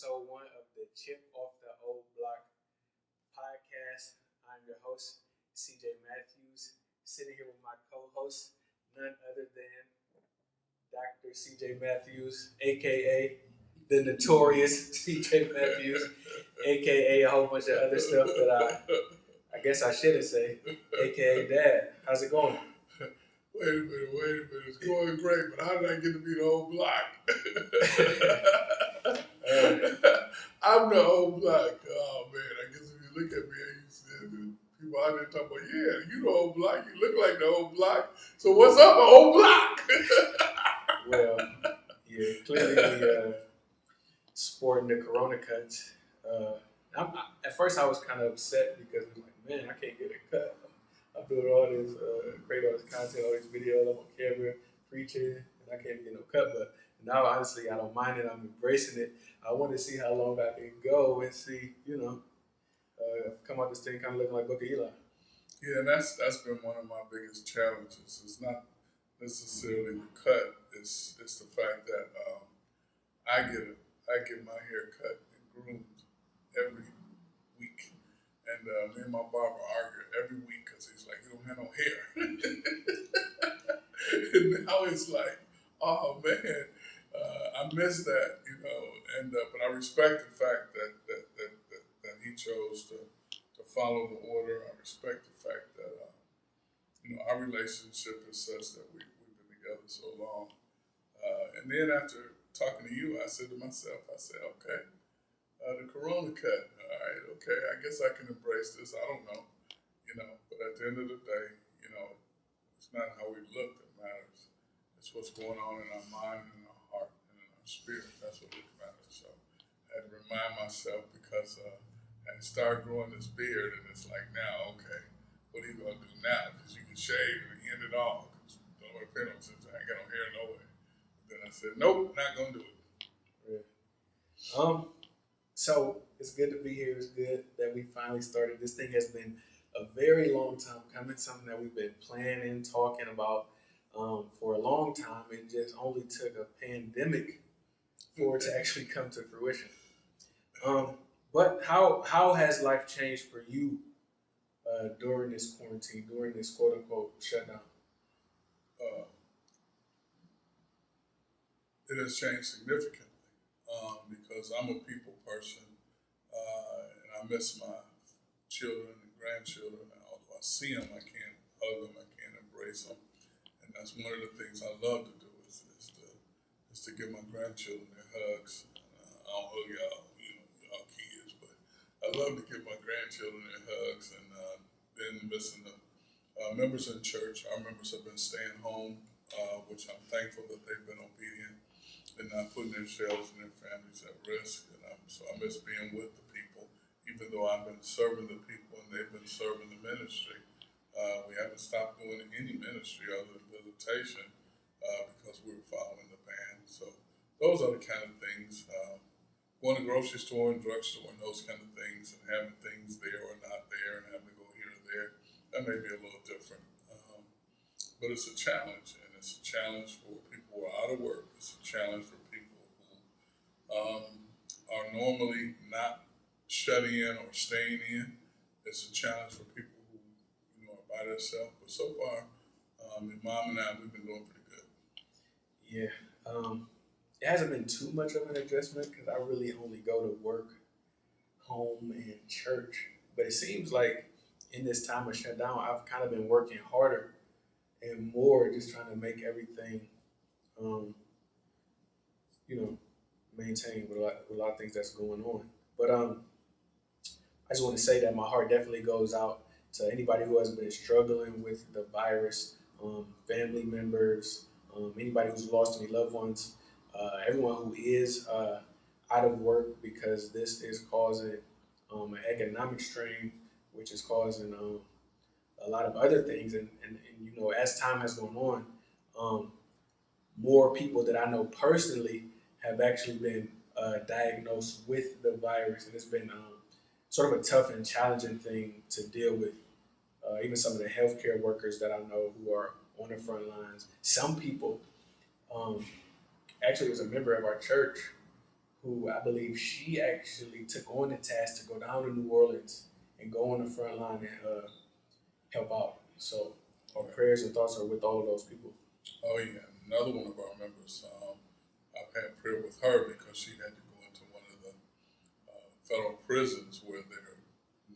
episode one of the Chip Off the Old Block podcast. I'm your host, CJ Matthews, sitting here with my co host, none other than Dr. CJ Matthews, aka the notorious CJ Matthews, aka a whole bunch of other stuff that I guess I shouldn't say, aka Dad. How's it going? Wait a minute. It's going great, but how did I get to be the old block? I'm the old block. Oh, man. I guess if you look at me and you see people out there talking about, yeah, you the old block. You look like the old block. So what's up, old block? Well, yeah, clearly sporting the Corona cuts. At first, I was kind of upset because I'm like, man, I can't get a cut. I'm doing all this, create all this content, all these videos, I'm on camera, preaching, and I can't get no cut. But now, honestly, I don't mind it. I'm embracing it. I want to see how long I can go and see, come out this thing kind of looking like Book of Eli. Yeah, and that's been one of my biggest challenges. It's not necessarily the cut. It's the fact that I get my hair cut and groomed every week. And me and my barber argue every week because he's like, you don't have no hair. And now it's like, oh man, I miss that, And but I respect the fact that he chose to follow the order. I respect the fact that our relationship is such that we've been together so long. And then after talking to you, I said to myself, okay. The Corona cut, all right, okay, I guess I can embrace this, I don't know, but at the end of the day, it's not how we look that matters. It's what's going on in our mind and in our heart and in our spirit. That's what really matters. So I had to remind myself because I started growing this beard and it's like now, okay, what are you going to do now? Because you can shave and end it all. Don't want to pay no attention. I ain't got no hair nowhere. Then I said, nope, not going to do it. Yeah. So it's good to be here. It's good that we finally started. This thing has been a very long time coming, something that we've been planning, talking about for a long time. It just only took a pandemic for it to actually come to fruition. But how has life changed for you during this quarantine, during this quote unquote shutdown? It has changed significantly. Because I'm a people person, and I miss my children and grandchildren. And although I see them, I can't hug them, I can't embrace them, and that's one of the things I love to do is to give my grandchildren their hugs. I don't hug y'all kids, but I love to give my grandchildren their hugs, and then missing the members in church. Our members have been staying home, which I'm thankful that they've been obedient. And not putting themselves and their families at risk. And so I miss being with the people, even though I've been serving the people and they've been serving the ministry. We haven't stopped doing any ministry other than visitation because we were following the band. So those are the kind of things. Going to the grocery store and drugstore and those kind of things and having things there or not there and having to go here or there, that may be a little different. But it's a challenge, and it's a challenge for people who are out of work. It's a challenge for people who are normally not shut in or staying in. It's a challenge for people who are by themselves. But so far, my mom and I, we've been doing pretty good. Yeah. It hasn't been too much of an adjustment because I really only go to work, home, and church. But it seems like in this time of shutdown, I've kind of been working harder and more, just trying to make everything, maintain with a lot of things that's going on. But I just want to say that my heart definitely goes out to anybody who has been struggling with the virus, family members, anybody who's lost any loved ones, everyone who is out of work because this is causing an economic strain, which is causing a lot of other things, and as time has gone on, more people that I know personally have actually been diagnosed with the virus, and it's been sort of a tough and challenging thing to deal with. Even some of the healthcare workers that I know who are on the front lines. Some people, actually, was a member of our church who I believe she actually took on the task to go down to New Orleans and go on the front line and help out. So our prayers and thoughts are with all of those people. Oh yeah, another one of our members. I've had prayer with her because she had to go into one of the federal prisons where there are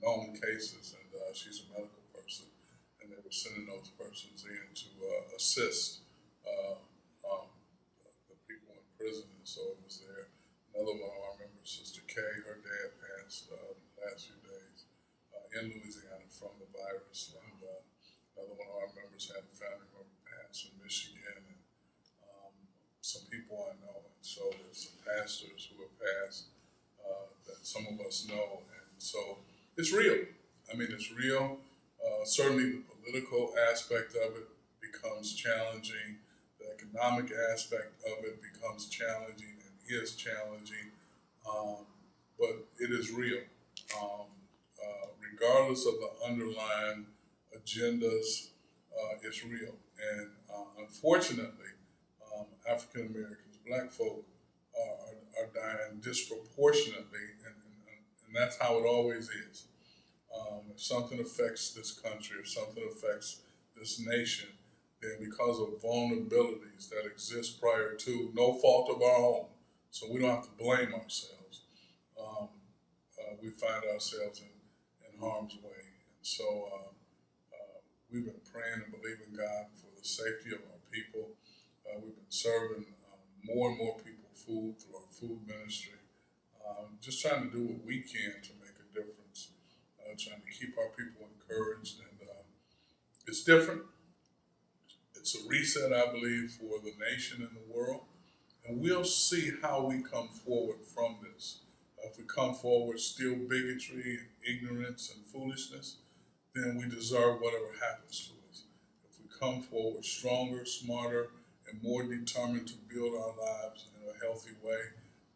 known cases, and she's a medical person, and they were sending those persons in to assist uh, um, the people in prison, and so it was there. Another one of our members, Sister Kay, her dad passed the last few days in Louisiana from the virus, and another one of our members had a family member pass in Michigan, and some people I know, and so there's some pastors who have passed that some of us know, and so it's real. I mean, it's real. Certainly, the political aspect of it becomes challenging. The economic aspect of it becomes challenging and is challenging, but it is real. Regardless of the underlying agendas, it's real. And unfortunately, African Americans, Black folk, are dying disproportionately, and that's how it always is. If something affects this country, if something affects this nation, then because of vulnerabilities that exist prior to no fault of our own, so we don't have to blame ourselves, we find ourselves in harm's way. And so we've been praying and believing God for the safety of our people. We've been serving more and more people food through our food ministry, just trying to do what we can to make a difference, trying to keep our people encouraged. And it's different. It's a reset, I believe, for the nation and the world. And we'll see how we come forward from this. If we come forward still bigotry, ignorance, and foolishness, then we deserve whatever happens to us. If we come forward stronger, smarter, and more determined to build our lives in a healthy way,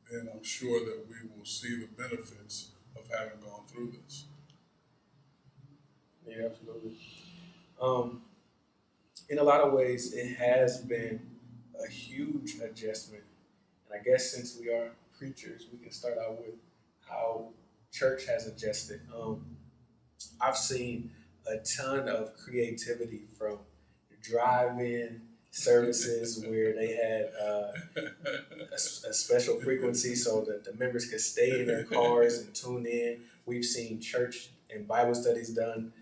then I'm sure that we will see the benefits of having gone through this. Yeah, absolutely. In a lot of ways, it has been a huge adjustment. And I guess since we are preachers, we can start out with how church has adjusted. I've seen a ton of creativity from drive-in services where they had a special frequency so that the members could stay in their cars and tune in. We've seen church and Bible studies done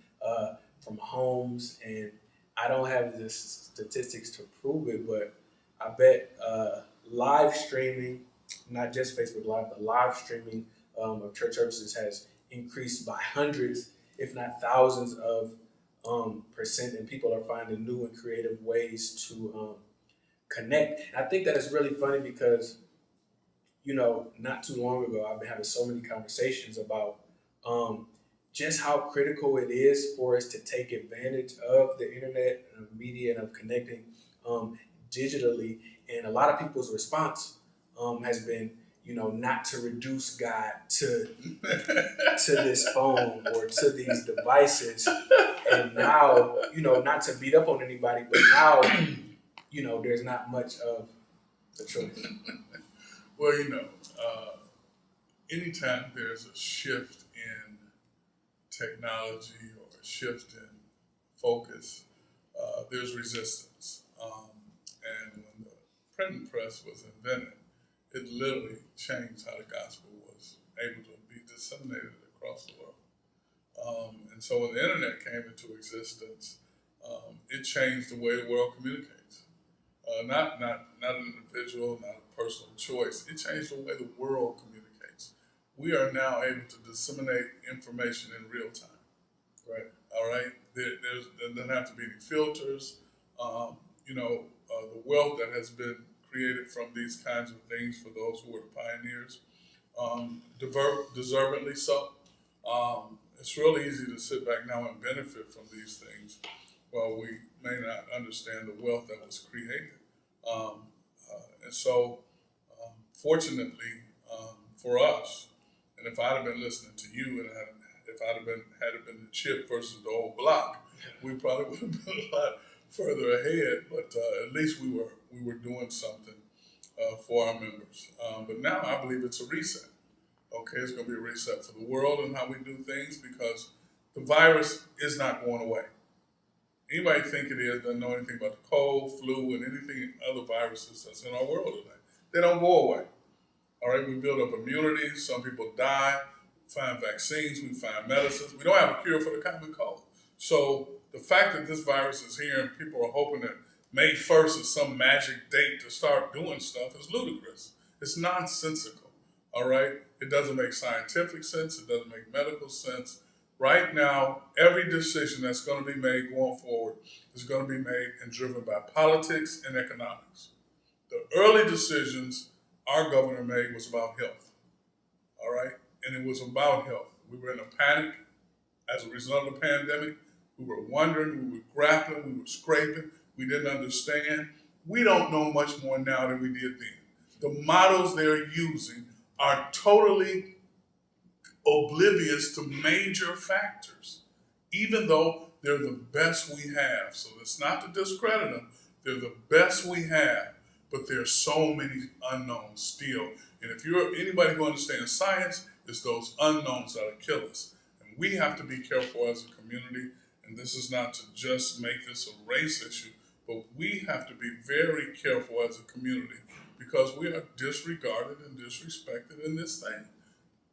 from homes, and I don't have the statistics to prove it, but I bet live streaming, not just Facebook Live, but live streaming of church services has increased by hundreds, if not thousands of percent, and people are finding new and creative ways to connect. And I think that is really funny because, not too long ago, I've been having so many conversations about just how critical it is for us to take advantage of the internet and media and of connecting digitally. And a lot of people's response has been, not to reduce God to this phone or to these devices. And now, not to beat up on anybody, but now, there's not much of a choice. Well, anytime there's a shift in technology or a shift in focus, there's resistance. And when the printing press was invented, it literally changed how the gospel was able to be disseminated across the world. And so when the internet came into existence, it changed the way the world communicates. Not an individual, not a personal choice. It changed the way the world communicates. We are now able to disseminate information in real time. Right. All right. There doesn't have to be any filters. The wealth that has been created from these kinds of things for those who are the pioneers, deservedly so. It's really easy to sit back now and benefit from these things while we may not understand the wealth that was created. And so, fortunately for us, and if I'd have been listening to you, and if I'd have had it been the chip versus the old block, we probably would have been a lot further ahead. But at least we were doing something for our members. But now I believe it's a reset. Okay, it's going to be a reset for the world and how we do things because the virus is not going away. Anybody think it is doesn't know anything about the cold, flu, and anything other viruses that's in our world today. They don't go away. All right, we build up immunity. Some people die. We find vaccines. We find medicines. We don't have a cure for the common cold. So the fact that this virus is here and people are hoping that May 1st is some magic date to start doing stuff is ludicrous. It's nonsensical. All right, it doesn't make scientific sense. It doesn't make medical sense. Right now, every decision that's going to be made going forward is going to be made and driven by politics and economics. The early decisions our governor made was about health, all right? And it was about health. We were in a panic as a result of the pandemic. We were wondering, we were grappling, we were scraping, we didn't understand. We don't know much more now than we did then. The models they're using are totally oblivious to major factors, even though they're the best we have. So it's not to discredit them. They're the best we have, but there's so many unknowns still. And if you're anybody who understands science, it's those unknowns that'll kill us. And we have to be careful as a community. And this is not to just make this a race issue, but we have to be very careful as a community because we are disregarded and disrespected in this thing.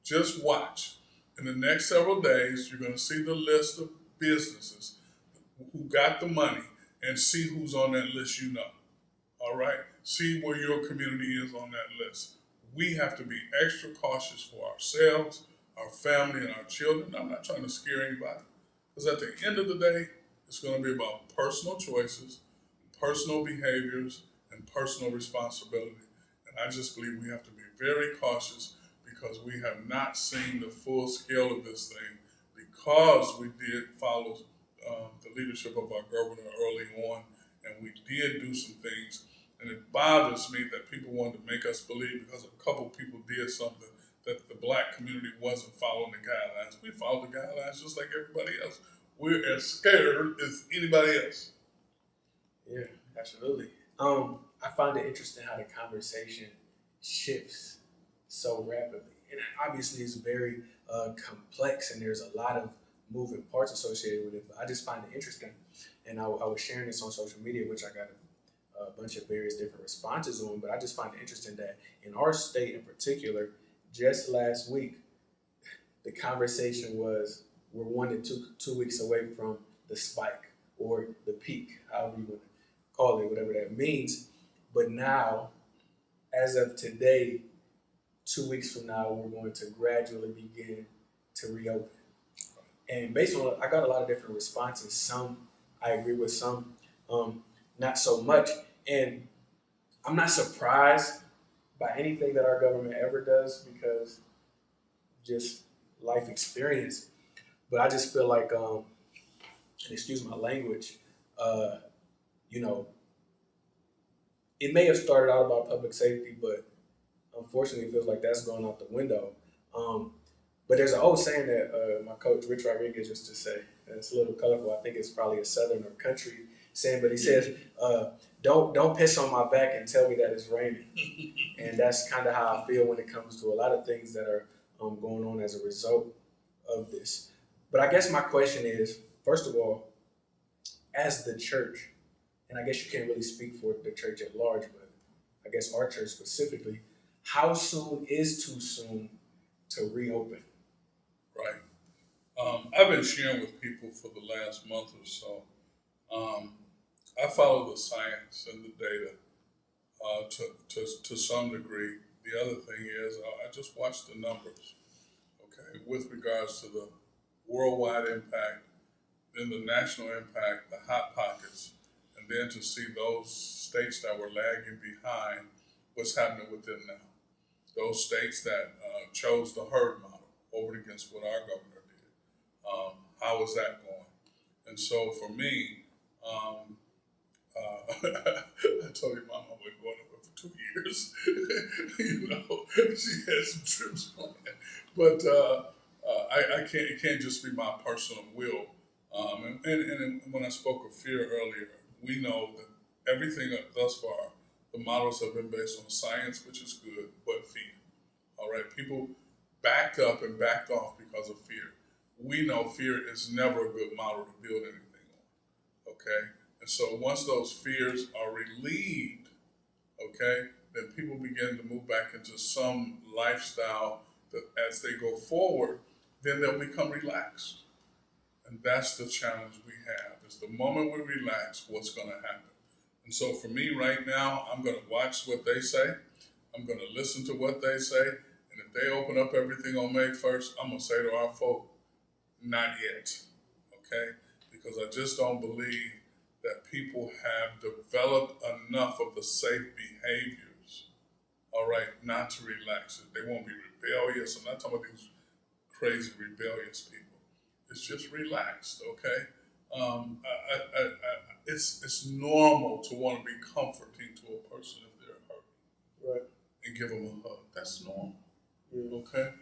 Just watch. In the next several days, you're going to see the list of businesses who got the money and see who's on that list you know. All right? See where your community is on that list. We have to be extra cautious for ourselves, our family, and our children. I'm not trying to scare anybody. Because at the end of the day, it's going to be about personal choices, personal behaviors, and personal responsibility. And I just believe we have to be very cautious because we have not seen the full scale of this thing because we did follow the leadership of our governor early on, and we did do some things. And it bothers me that people wanted to make us believe because a couple people did something that the black community wasn't following the guidelines. We followed the guidelines just like everybody else. We're as scared as anybody else. Yeah, absolutely. I find it interesting how the conversation shifts so rapidly. And obviously it's very complex and there's a lot of moving parts associated with it. But I just find it interesting. And I was sharing this on social media, which I got a bunch of various different responses on. But I just find it interesting that in our state in particular, just last week, the conversation was we're 1 to 2 weeks away from the spike or the peak, however you want to call it, whatever that means. But now, as of today, 2 weeks from now, we're going to gradually begin to reopen. And based on, I got a lot of different responses. Some I agree with, some not so much. And I'm not surprised by anything that our government ever does because just life experience. But I just feel like, and excuse my language, you know, it may have started out about public safety, but unfortunately, it feels like that's going out the window. But there's an old saying that my coach, Rich Rodriguez, used to say, and it's a little colorful. I think it's probably a Southern or country saying, but he says, don't piss on my back and tell me that it's raining. And that's kind of how I feel when it comes to a lot of things that are going on as a result of this. But I guess my question is, first of all, as the church, and I guess you can't really speak for the church at large, but I guess our church specifically, how soon is too soon to reopen? Right. I've been sharing with people for the last month or so. I follow the science and the data to some degree. The other thing is I just watch the numbers, okay, with regards to the worldwide impact, then the national impact, the hot pockets, and then to see those states that were lagging behind, what's happening with them now. Those states that chose the herd model over against what our governor did. How is that going? And so for me, I told you my mom was going over for 2 years. You know, she had some trips planned. But I can't. It can't just be my personal will. And when I spoke of fear earlier, we know that everything thus far The models have been based on science, which is good, but fear. All right, people backed up and backed off because of fear. We know fear is never a good model to build anything on. Okay, and so once those fears are relieved, okay, then people begin to move back into some lifestyle that as they go forward, then they'll become relaxed. And that's the challenge we have is the moment we relax, what's going to happen. And so for me right now, I'm going to watch what they say. I'm going to listen to what they say. And if they open up everything on May 1st, I'm going to say to our folk, not yet. Okay? Because I just don't believe that people have developed enough of the safe behaviors, all right, not to relax. They won't be rebellious. I'm not talking about these crazy rebellious people. It's just relaxed, okay? It's normal to want to be comforting to a person if they're hurt, Right. and give them a hug. That's normal, Yeah. okay?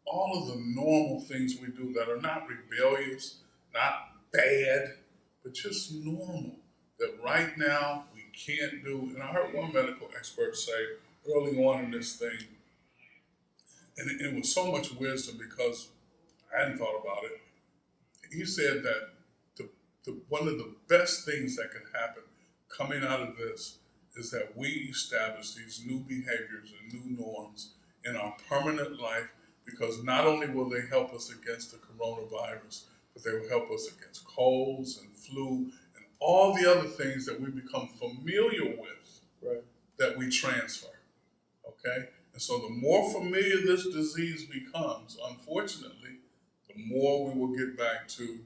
All of the normal things we do that are not rebellious, not bad, but just normal that right now we can't do. And I heard one medical expert say early on in this thing, and it was so much wisdom because I hadn't thought about it. He said that one of the best things that can happen coming out of this is that we establish these new behaviors and new norms in our permanent life, because not only will they help us against the coronavirus, but they will help us against colds and flu and all the other things that we become familiar with, Right. that we transfer. Okay? And so the more familiar this disease becomes, unfortunately, the more we will get back to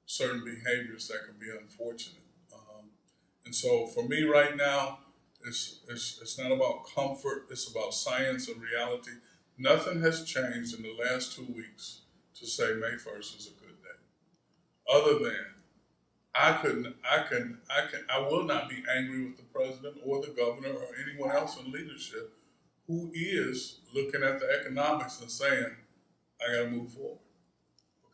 certain behaviors that can be unfortunate. And so for me right now, it's not about comfort, it's about science and reality. Nothing has changed in the last 2 weeks to say May 1st is a good day. Other than I will not be angry with the president or the governor or anyone else in leadership who is looking at the economics and saying, I gotta move forward.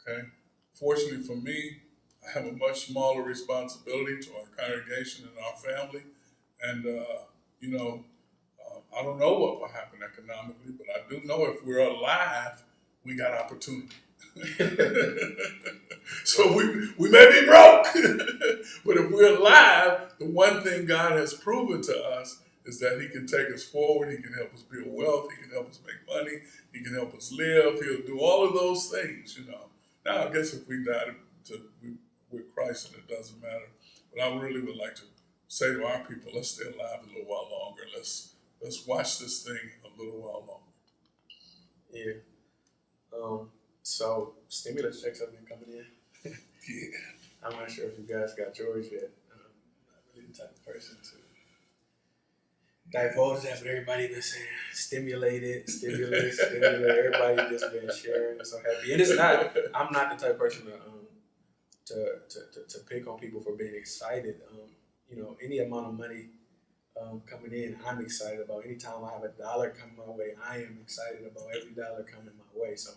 Okay? Fortunately for me, I have a much smaller responsibility to our congregation and our family. And, I don't know what will happen economically, but I do know if we're alive, we got opportunity. So we may be broke, but if we're alive, the one thing God has proven to us is that He can take us forward. He can help us build wealth. He can help us make money. He can help us live. He'll do all of those things, Now, I guess if we die with Christ, and it doesn't matter. But I really would like to say to our people, let's stay alive a little while longer. Let's watch this thing a little while longer. Yeah. So stimulus checks have been coming in. Yeah. I'm not sure if you guys got yours yet. I'm not really the type of person to divulge that, but everybody been saying stimulus. Everybody just been sharing and so happy. And it's not. I'm not the type of person to pick on people for being excited. Any amount of money coming in, I'm excited about. Anytime I have $1 coming my way, I am excited about every dollar coming my way. So,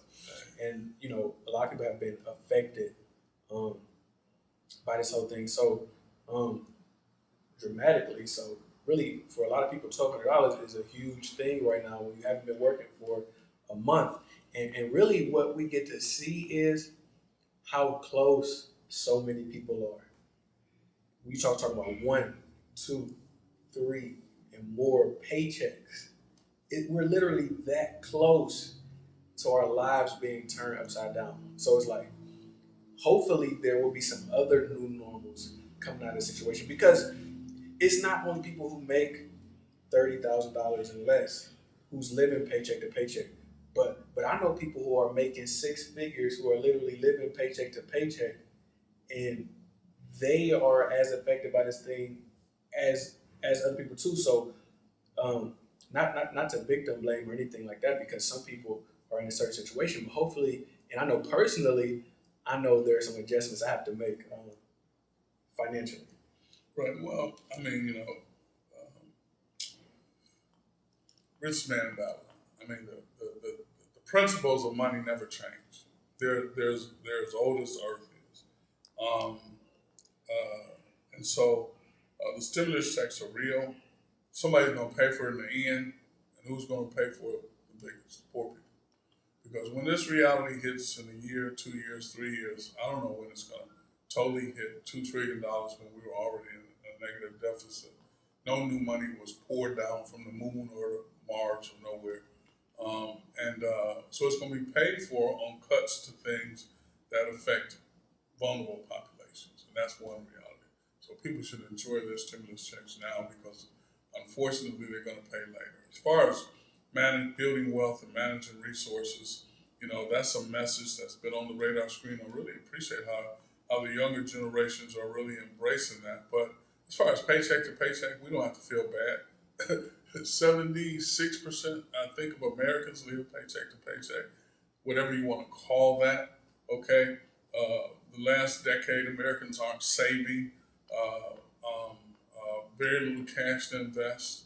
and a lot of people have been affected by this whole thing so dramatically. So, really, for a lot of people, $1,200 is a huge thing right now when you haven't been working for a month. And really, what we get to see is how close so many people are. We talking about 1, 2, 3, and more paychecks. We're literally that close to our lives being turned upside down. So it's like, hopefully there will be some other new normals coming out of the situation, because it's not only people who make $30,000 and less who's living paycheck to paycheck, but I know people who are making 6 figures who are literally living paycheck to paycheck, and they are as affected by this thing as other people too. So not to victim blame or anything like that, because some people are in a certain situation, but hopefully, and I know personally, I know there are some adjustments I have to make financially. Right. Well, rich man battle. The principles of money never change. They're as old as earth is. And so the stimulus checks are real. somebody's going to pay for it in the end, and who's going to pay for it the biggest? Poor people. Because when this reality hits in a year, 2 years, 3 years, I don't know when it's going to totally hit $2 trillion when we were already in a negative deficit. No new money was poured down from the moon or Mars or nowhere. So it's going to be paid for on cuts to things that affect vulnerable populations. And that's one reality. So people should enjoy their stimulus checks now because unfortunately they're going to pay later. As far as building wealth and managing resources, that's a message that's been on the radar screen. I really appreciate how the younger generations are really embracing that. But as far as paycheck to paycheck, we don't have to feel bad. 76%, I think, of Americans live paycheck to paycheck, whatever you want to call that. Okay, the last decade, Americans aren't saving. Very little cash to invest.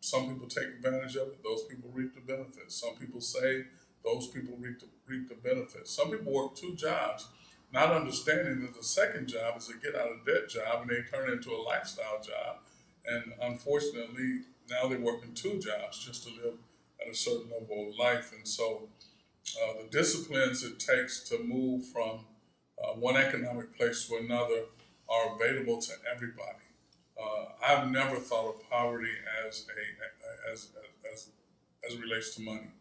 Some people take advantage of it. Those people reap the benefits. Some people save. Those people reap the benefits. Some people work 2 jobs, not understanding that the second job is a get out of debt job, and they turn it into a lifestyle job. And unfortunately, now they're working 2 jobs just to live at a certain level of life. And so the disciplines it takes to move from one economic place to another are available to everybody. I've never thought of poverty as it relates to money.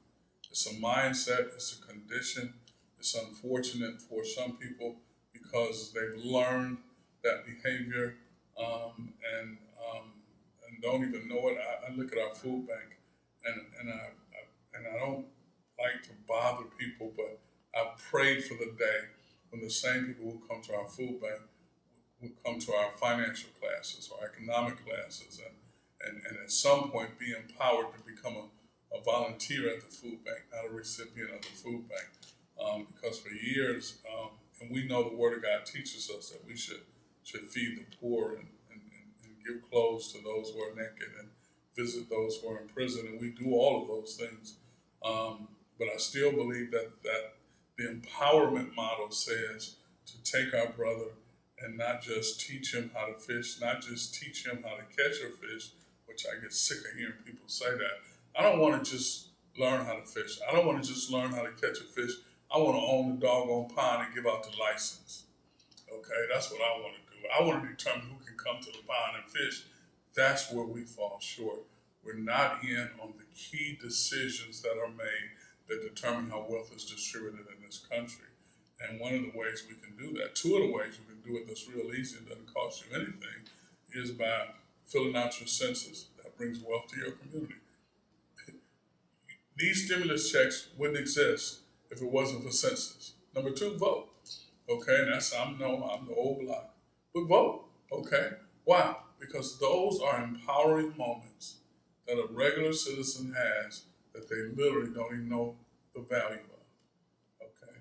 It's a mindset, it's a condition. It's unfortunate for some people because they've learned that behavior and don't even know it. I look at our food bank and I don't like to bother people, but I prayed for the day when the same people who come to our food bank would come to our financial classes or economic classes and at some point be empowered to become a volunteer at the food bank, not a recipient of the food bank. Because for years, and we know the Word of God teaches us that we should feed the poor and give clothes to those who are naked and visit those who are in prison, and we do all of those things. But I still believe that the empowerment model says to take our brother and not just teach him how to fish, not just teach him how to catch a fish, which I get sick of hearing people say that. I don't want to just learn how to fish. I don't want to just learn how to catch a fish. I want to own the doggone pond and give out the license. Okay, that's what I want to do. I want to determine who can come to the pond and fish. That's where we fall short. We're not in on the key decisions that are made that determine how wealth is distributed in this country. And one of the ways we can do that, 2 of the ways we can do it that's real easy and doesn't cost you anything, is by filling out your census. That brings wealth to your community. These stimulus checks wouldn't exist if it wasn't for census. Number 2, vote. Okay, and I'm the old block. But vote, okay? Why? Because those are empowering moments that a regular citizen has that they literally don't even know the value of, okay?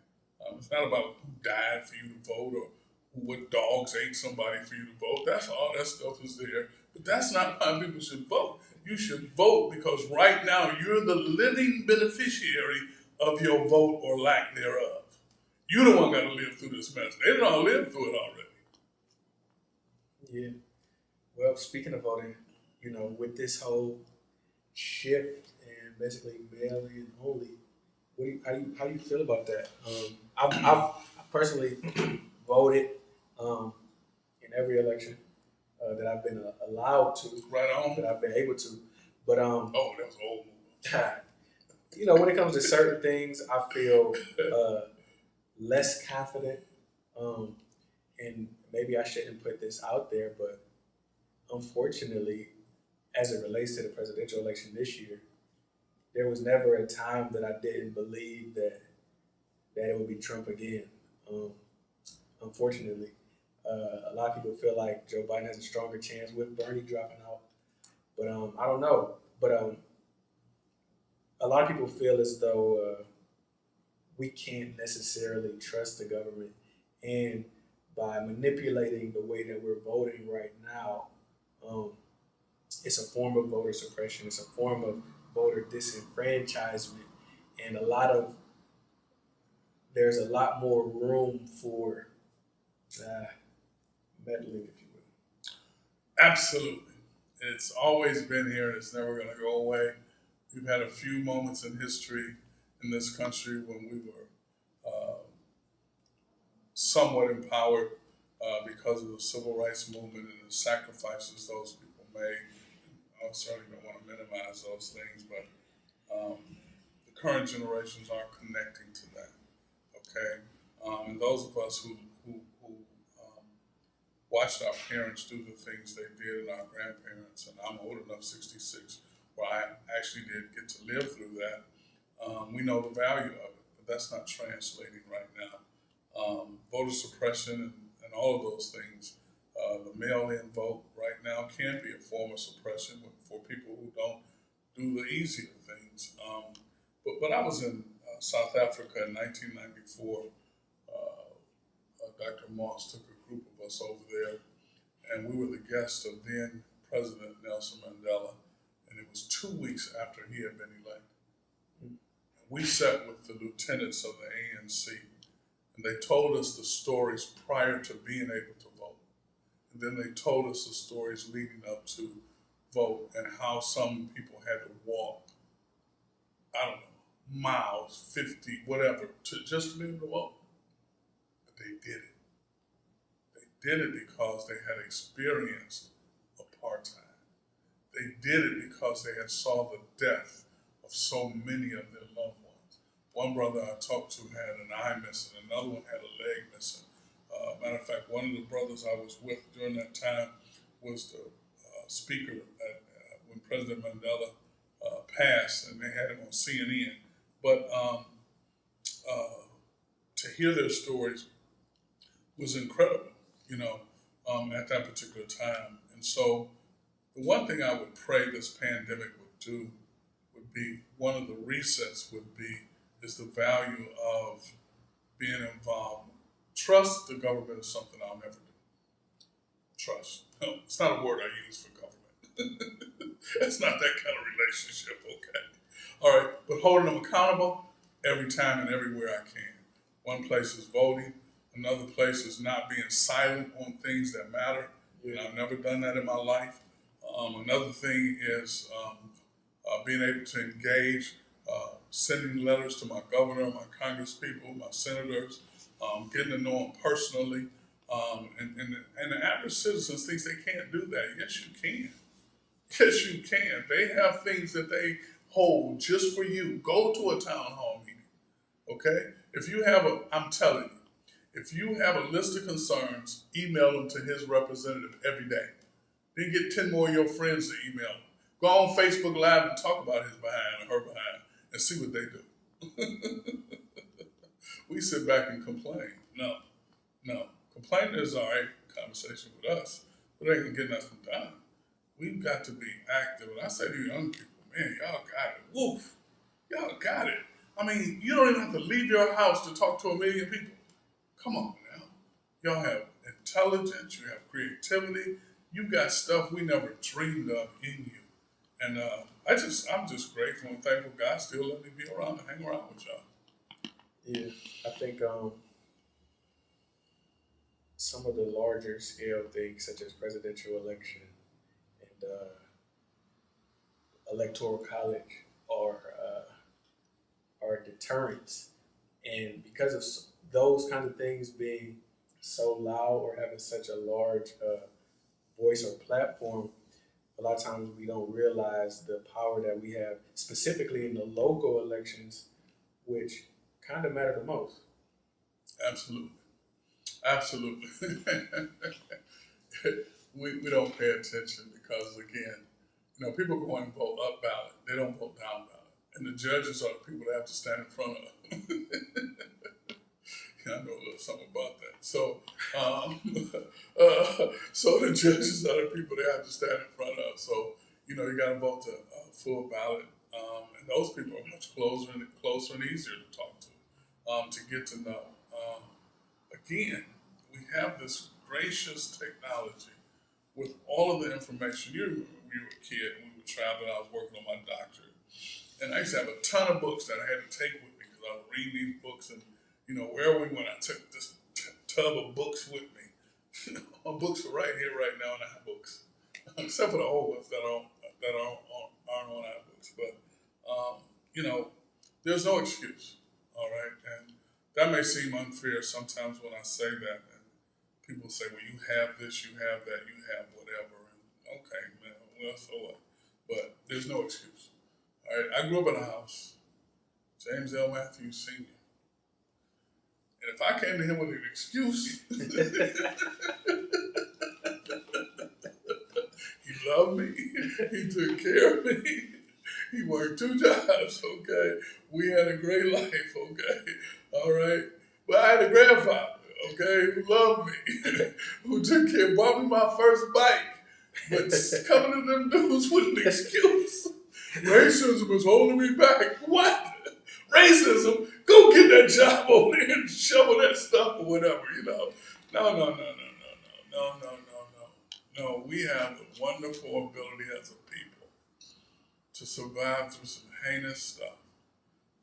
It's not about who died for you to vote or what dogs ate somebody for you to vote. That's all that stuff is there. But that's not why people should vote. You should vote because right now you're the living beneficiary of your vote or lack thereof. You the one got to live through this mess. They don't live through it already. Yeah. Well, speaking of voting, with this whole shift and basically mail-in only, how you feel about that? I've personally voted in every election that I've been allowed to, Right on. that I've been able to. But That was old. when it comes to certain things, I feel less confident. And maybe I shouldn't put this out there, but unfortunately, as it relates to the presidential election this year, there was never a time that I didn't believe that it would be Trump again. Unfortunately, a lot of people feel like Joe Biden has a stronger chance with Bernie dropping out, but I don't know. But a lot of people feel as though we can't necessarily trust the government, and by manipulating the way that we're voting right now, it's a form of voter suppression. It's a form of voter disenfranchisement, and there's a lot more room for meddling, if you will. Absolutely. It's always been here, and it's never going to go away. We've had a few moments in history in this country when we were somewhat empowered because of the civil rights movement and the sacrifices those people made. I certainly don't want to minimize those things, but the current generations are connecting to that. Okay, and those of us who watched our parents do the things they did and our grandparents, and I'm old enough, 66, where I actually did get to live through that. We know the value of it, but that's not translating right now. Voter suppression and all of those things, the mail-in vote right now can be a form of suppression for people who don't do the easier things. But I was in South Africa in 1994. Dr. Moss took a group of us over there, and we were the guests of then President Nelson Mandela, and it was 2 weeks after he had been elected. We sat with the lieutenants of the ANC, and they told us the stories prior to being able to vote. And then they told us the stories leading up to vote and how some people had to walk, I don't know, miles, 50, whatever, just to be able to vote. But they did it. They did it because they had experienced apartheid. They did it because they had saw the death of so many of their loved ones. One brother I talked to had an eye missing, another one had a leg missing. Matter of fact, one of the brothers I was with during that time was the speaker when President Mandela passed, and they had him on CNN. But to hear their stories was incredible, at that particular time. And so the one thing I would pray this pandemic would do would be, one of the resets is the value of being involved. Trust the government is something I'll never do. Trust. No, it's not a word I use for government. It's not that kind of relationship, okay? All right, but holding them accountable every time and everywhere I can. One place is voting. Another place is not being silent on things that matter. And I've never done that in my life. Another thing is being able to engage, sending letters to my governor, my congresspeople, my senators, getting to know them personally. And the average citizen thinks they can't do that. Yes, you can. Yes, you can. They have things that they hold just for you. Go to a town hall meeting, okay? I'm telling you, if you have a list of concerns, email them to his representative every day. Then get 10 more of your friends to email him. Go on Facebook Live and talk about his behind or her behind and see what they do. We sit back and complain. No. Complaining is all right, conversation with us, but it ain't gonna get nothing done. We've got to be active. And I say to you young people, man, y'all got it. Woof. Y'all got it. I mean, you don't even have to leave your house to talk to 1 million people. Come on now. Y'all have intelligence, you have creativity, you've got stuff we never dreamed of in you. And I'm just grateful and thankful God still let me be around and hang around with y'all. Yeah, I think some of the larger scale things, such as presidential election and electoral college, are deterrents. And because of those kind of things being so loud or having such a large voice or platform, a lot of times we don't realize the power that we have, specifically in the local elections, which kind of matter the most. Absolutely. we don't pay attention because, again, people go and vote up ballot. They don't vote down ballot. And the judges are the people that have to stand in front of them. I know a little something about that. So, so the judges are the people that have to stand in front of. So, you got to vote to full ballot. And those people are much closer and easier to talk to get to know. Again, we have this gracious technology with all of the information. You remember when you were a kid and we were traveling, I was working on my doctorate. And I used to have a ton of books that I had to take with me because I would read these books and, wherever we went, I took this tub of books with me. My books are right here, right now in iBooks. except for the old ones that aren't on our books. But you know, there's no excuse. All right, and that may seem unfair sometimes when I say that, and people say, "Well, you have this, you have that, you have whatever." And okay, man, well, so what? But there's no excuse. All right, I grew up in a house, James L. Matthews Sr. And if I came to him with an excuse, he loved me. He took care of me. He worked 2 jobs, okay? We had a great life, okay? All right? But I had a grandfather, okay, who loved me, who took care, bought me my first bike. But coming to them dudes with an excuse. Racism is holding me back. What? Racism? Go get that job over there and shovel that stuff or whatever, you know. No. We have the wonderful ability as a people to survive through some heinous stuff,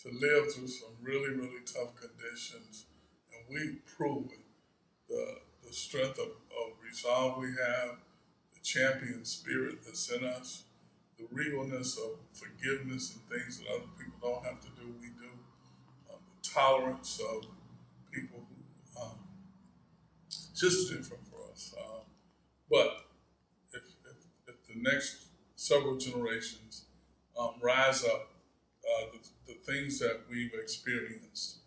to live through some really, really tough conditions. And we've proven the strength of resolve we have, the champion spirit that's in us, the regalness of forgiveness and things that other people don't have to do, we do. The tolerance of people who just different for us. But if the next several generations rise up, the things that we've experienced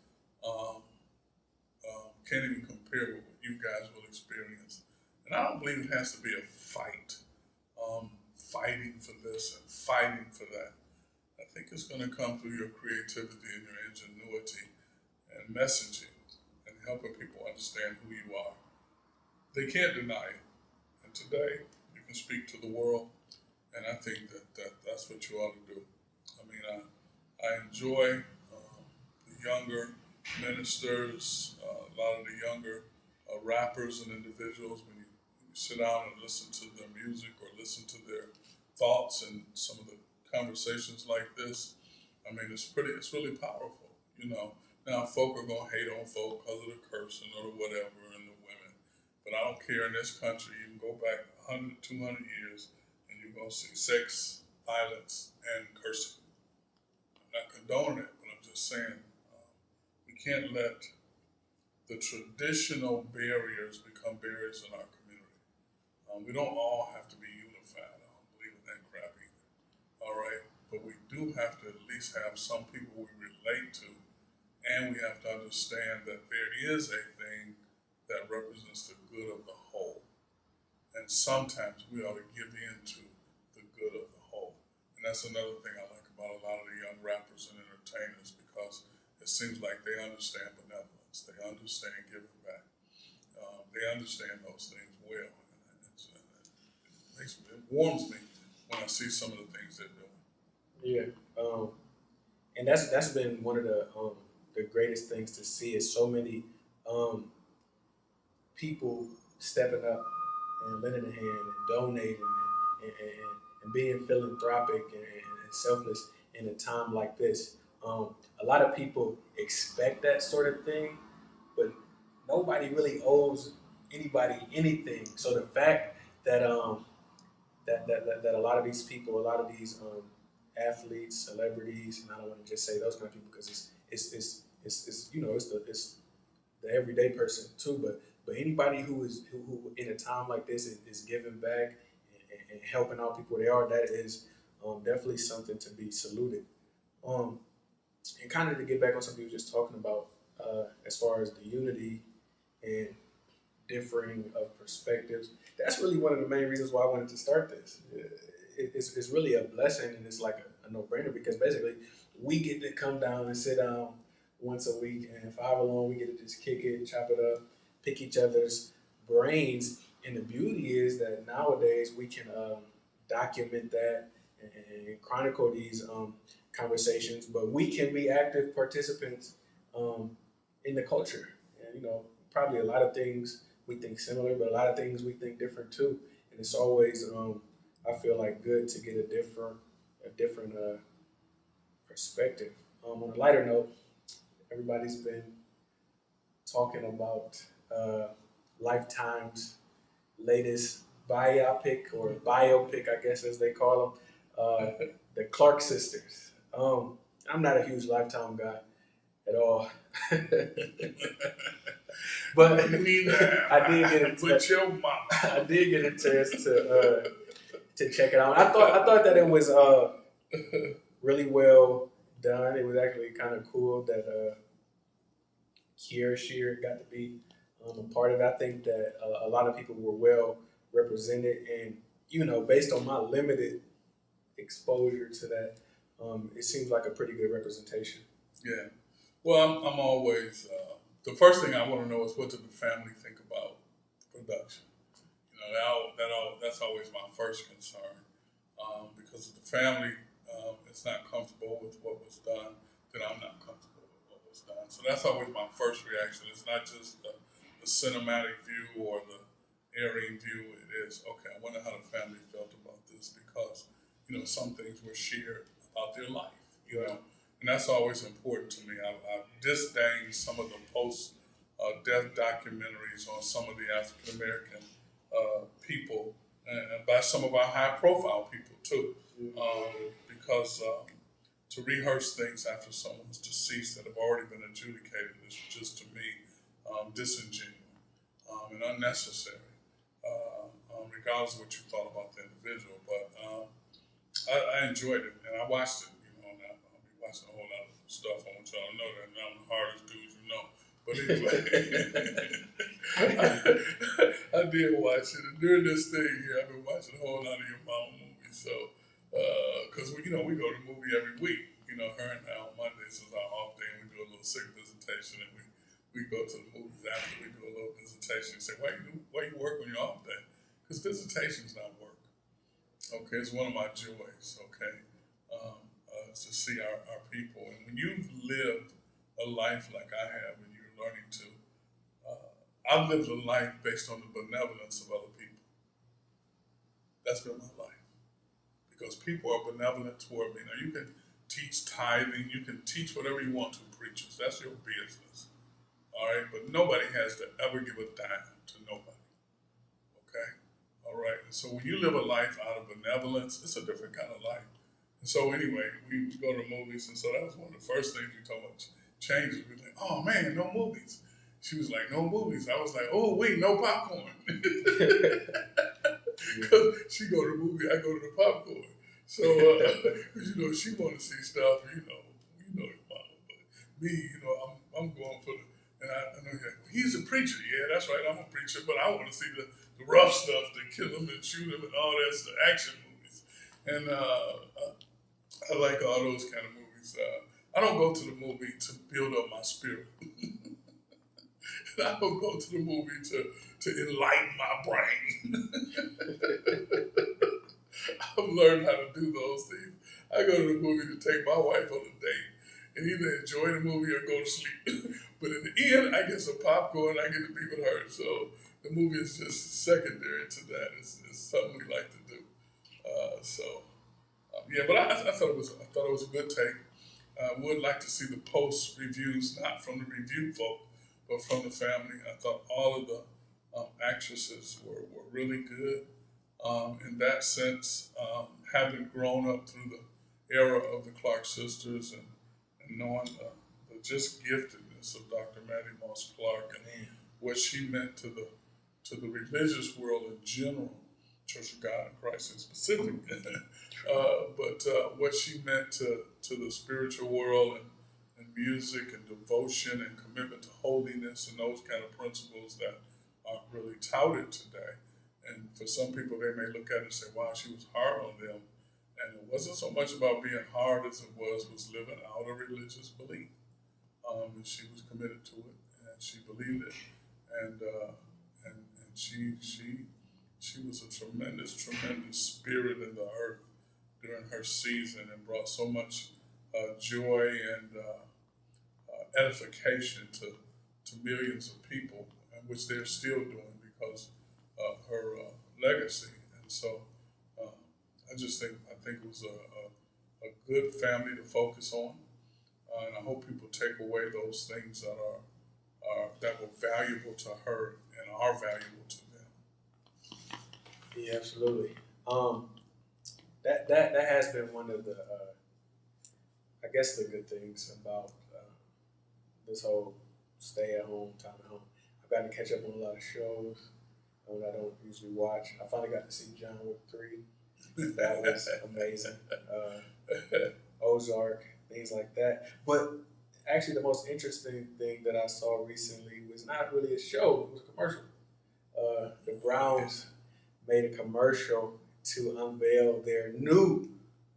can't even compare with what you guys will experience. And I don't believe it has to be a fight, fighting for this and fighting for that. I think it's going to come through your creativity and your ingenuity and messaging and helping people understand who you are. They can't deny it. And today, you can speak to the world, and I think that's what you ought to do. I mean, I enjoy the younger ministers, a lot of the younger rappers and individuals when you sit down and listen to their music or listen to their thoughts and some of the conversations like this. I mean, it's really powerful, you know. Now, folk are gonna hate on folk because of the cursing or whatever and the women, but I don't care. In this country, you can go back 100, 200 years, and you're gonna see sex, violence, and cursing. I'm not condoning it, but I'm just saying we can't let the traditional barriers become barriers in our community. We don't all have to be unified. I don't believe in that crap either. All right, but we do have to at least have some people we relate to, and we have to understand that there is a thing that represents the good of the whole. And sometimes we ought to give in to the good of the whole. And that's another thing I like about a lot of the young rappers and entertainers, because it seems like they understand benevolence. They understand giving back. They understand those things well. It warms me when I see some of the things they're doing. Yeah, and that's been one of the greatest things to see is so many people stepping up and lending a hand and donating and being philanthropic and selfless in a time like this. A lot of people expect that sort of thing, but nobody really owes anybody anything. So the fact that that a lot of these people, a lot of these athletes, celebrities, and I don't want to just say those kind of people because it's you know it's the everyday person too, but anybody who in a time like this is giving back and helping out people where they are, that is definitely something to be saluted. And kind of to get back on something you were just talking about, as far as the unity and differing of perspectives, that's really one of the main reasons why I wanted to start this. It's really a blessing, and it's like a no-brainer because basically we get to come down and sit down once a week, and 5 alone we get to just kick it, chop it up, pick each other's brains. And the beauty is that nowadays we can document that and chronicle these conversations, but we can be active participants in the culture. And probably a lot of things we think similar, but a lot of things we think different too. And it's always, I feel like, good to get a different perspective. On a lighter note, everybody's been talking about Lifetime's latest biopic or biopic, I guess as they call them, the Clark sisters. I'm not a huge Lifetime guy at all, but Neither I did get but your mama. I did get a chance to check it out. I thought that it was really well done. It was actually kind of cool that Kiera Shear got to be a part of it. I think that a lot of people were well represented, and based on my limited exposure to that, it seems like a pretty good representation. Yeah. Well, I'm always the first thing I want to know is what did the family think about the production. That's always my first concern because if the family is not comfortable with what was done, then I'm not comfortable with what was done. So that's always my first reaction. It's not just the cinematic view or the airing view. It is, okay, I wonder how the family felt about this because, some things were shared about their life, and that's always important to me. I disdain some of the post-death documentaries on some of the African American people, and by some of our high-profile people too, because to rehearse things after someone's deceased that have already been adjudicated is just to me disingenuous and unnecessary, regardless of what you thought about the individual. But I enjoyed it, and I watched it. And I'll be watching a whole lot of stuff. I want y'all to know that I'm the hardest dude you know. But anyway, I did watch it. And during this thing here, I've been watching a whole lot of your mama movies. So, because we go to the movie every week. Her and I on Mondays is our off day, and we do a little sick visitation, and we go to the movies after we do a little visitation. Say, why you work on your off day? Because visitation's not work. Okay, it's one of my joys. Okay, to see our people, and when you've lived a life like I have, and you're learning to, I've lived a life based on the benevolence of other people. That's been my life because people are benevolent toward me. Now you can teach tithing, you can teach whatever you want to preachers. That's your business. All right, but nobody has to ever give a dime to nobody. Okay, all right. And so when you live a life out of benevolence, it's a different kind of life. And so anyway, we go to movies, and so that was one of the first things we talked about changes. We were like, oh man, no movies. She was like, no movies. I was like, oh wait, no popcorn. Because she go to the movie, I go to the popcorn. So, because she want to see stuff, your mama. But me, I'm going for and I know he's a preacher. Yeah, that's right, I'm a preacher, but I want to see the rough stuff, the kill him and shoot him and all that, the action movies. And I like all those kind of movies. I don't go to the movie to build up my spirit. I don't go to the movie to enlighten my brain. I've learned how to do those things. I go to the movie to take my wife on a date and either enjoy the movie or go to sleep. But in the end, I get some popcorn, I get to be with her. So the movie is just secondary to that. It's something we like to do. But I thought it was a good take. I would like to see the post reviews, not from the review folk, but from the family. I thought all of the actresses were really good. In that sense, having grown up through the era of the Clark sisters and knowing the just giftedness of Dr. Mattie Moss Clark and what she meant to the religious world in general, Church of God in Christ in specific, but what she meant to the spiritual world and music and devotion and commitment to holiness and those kind of principles that aren't really touted today. And for some people, they may look at it and say, wow, she was hard on them. And it wasn't so much about being hard as it was living out a religious belief. And she was committed to it, and she believed it. And she was a tremendous spirit in the earth during her season and brought so much joy and edification to millions of people, which they're still doing because of her legacy. And so I think it was a good family to focus on, and I hope people take away those things that were valuable to her and are valuable to them. Yeah, absolutely. Um, that has been one of the I guess the good things about this whole stay at home, time at home. I've gotten to catch up on a lot of shows that I don't usually watch. I finally got to see John Wick 3. That was amazing. Ozark, things like that. But actually, the most interesting thing that I saw recently was not really a show, it was a commercial. The Browns made a commercial to unveil their new,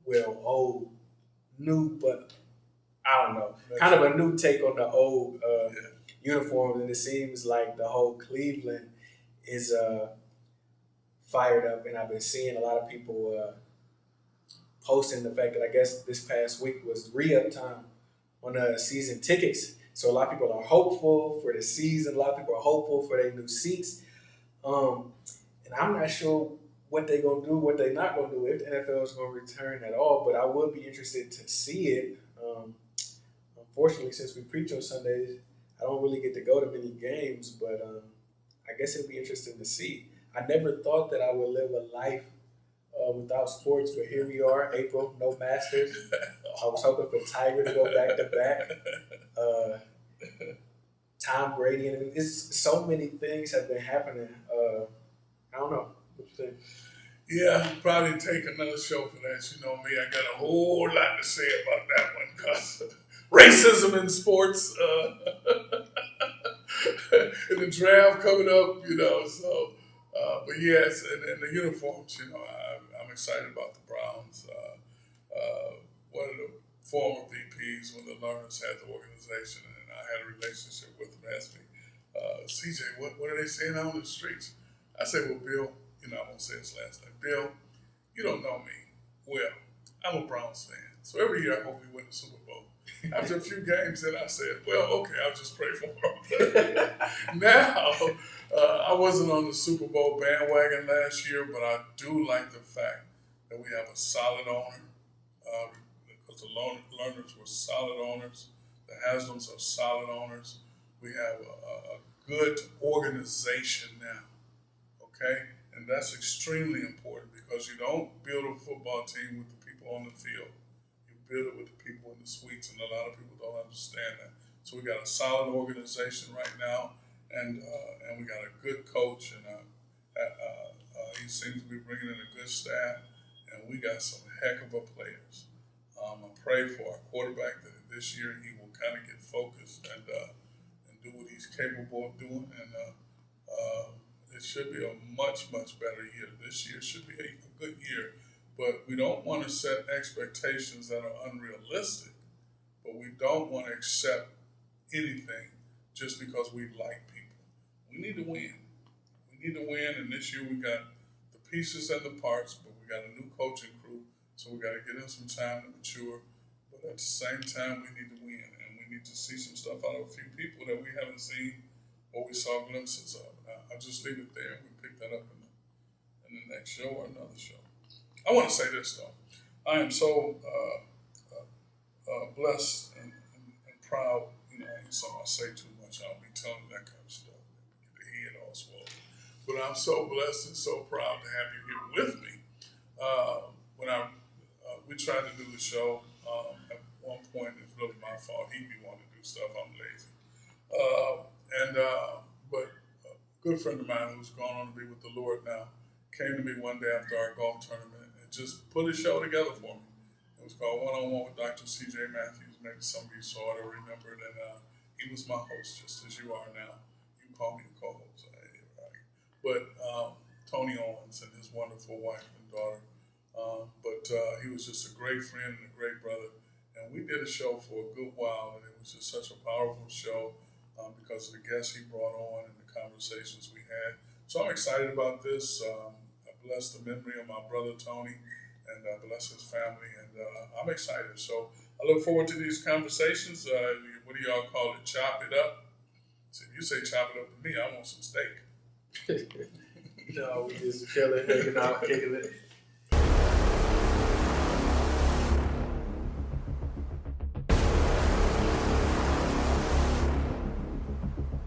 well, old, new, but I don't know, kind of a new take on the old uniform. And it seems like the whole Cleveland is fired up. And I've been seeing a lot of people posting the fact that I guess this past week was re-up time on season tickets. So a lot of people are hopeful for the season. A lot of people are hopeful for their new seats. And I'm not sure what they're gonna do, what they're not gonna do, if the NFL is gonna return at all. But I would be interested to see it. Unfortunately, since we preach on Sundays, I don't really get to go to many games. But I guess it'd be interesting to see. I never thought that I would live a life without sports, but here we are. April, no Masters. I was hoping for Tiger to go back to back. Tom Brady, and it's so many things have been happening. I don't know. What you think? Yeah, probably take another show for that. You know me, I got a whole lot to say about that one because racism in sports, and the draft coming up, you know. So, but yes, and the uniforms, you know, I'm excited about the Browns. One of the former VPs, when the Learners had the organization, and I had a relationship with them, asked me, CJ, what are they saying out on the streets? I said, well, Bill, you know, I won't say his last name. Bill, you don't know me. Well, I'm a Browns fan. So every year I hope we win the Super Bowl. After a few games, then I said, well, okay, I'll just pray for them. Now, I wasn't on the Super Bowl bandwagon last year, but I do like the fact that we have a solid owner. Because the Learners were solid owners. The Haslams are solid owners. We have a good organization now. Okay? And that's extremely important because you don't build a football team with the people on the field. You build it with the people in the suites, and a lot of people don't understand that. So we got a solid organization right now, and we got a good coach, and he seems to be bringing in a good staff, and we got some heck of a players. I pray for our quarterback that this year he will kind of get focused and do what he's capable of doing, and it should be a much better year. This year should be a good year, but we don't want to set expectations that are unrealistic. But we don't want to accept anything just because we like people. We need to win. We need to win, and this year we got the pieces and the parts, but we got a new coaching crew, so we got to give them some time to mature. But at the same time, we need to win, and we need to see some stuff out of a few people that we haven't seen or we saw glimpses of. I'll just leave it there, and we pick that up in the next show or another show. I want to say this, though. I am so blessed and proud. You know, I ain't something I say too much. I'll be telling that kind of stuff. Get the head all swollen. But I'm so blessed and so proud to have you here with me. When we tried to do the show, at one point it's really my fault. He be wanting to do stuff. I'm lazy. But a good friend of mine who's gone on to be with the Lord now came to me one day after our golf tournament and just put a show together for me. It was called One-on-One with Dr. C.J. Matthews. Maybe some of you saw it or remembered. And he was my host, just as you are now. You can call me the co-host. Right? But Tony Owens and his wonderful wife and daughter. But he was just a great friend and a great brother. And we did a show for a good while, and it was just such a powerful show because of the guests he brought on and the conversations we had. So I'm excited about this. I bless the memory of my brother Tony, and bless his family, and I'm excited. So I look forward to these conversations. What do y'all call it? Chop it up. So if you say chop it up to me, I want some steak. No, we just chilling, hanging out, kicking it.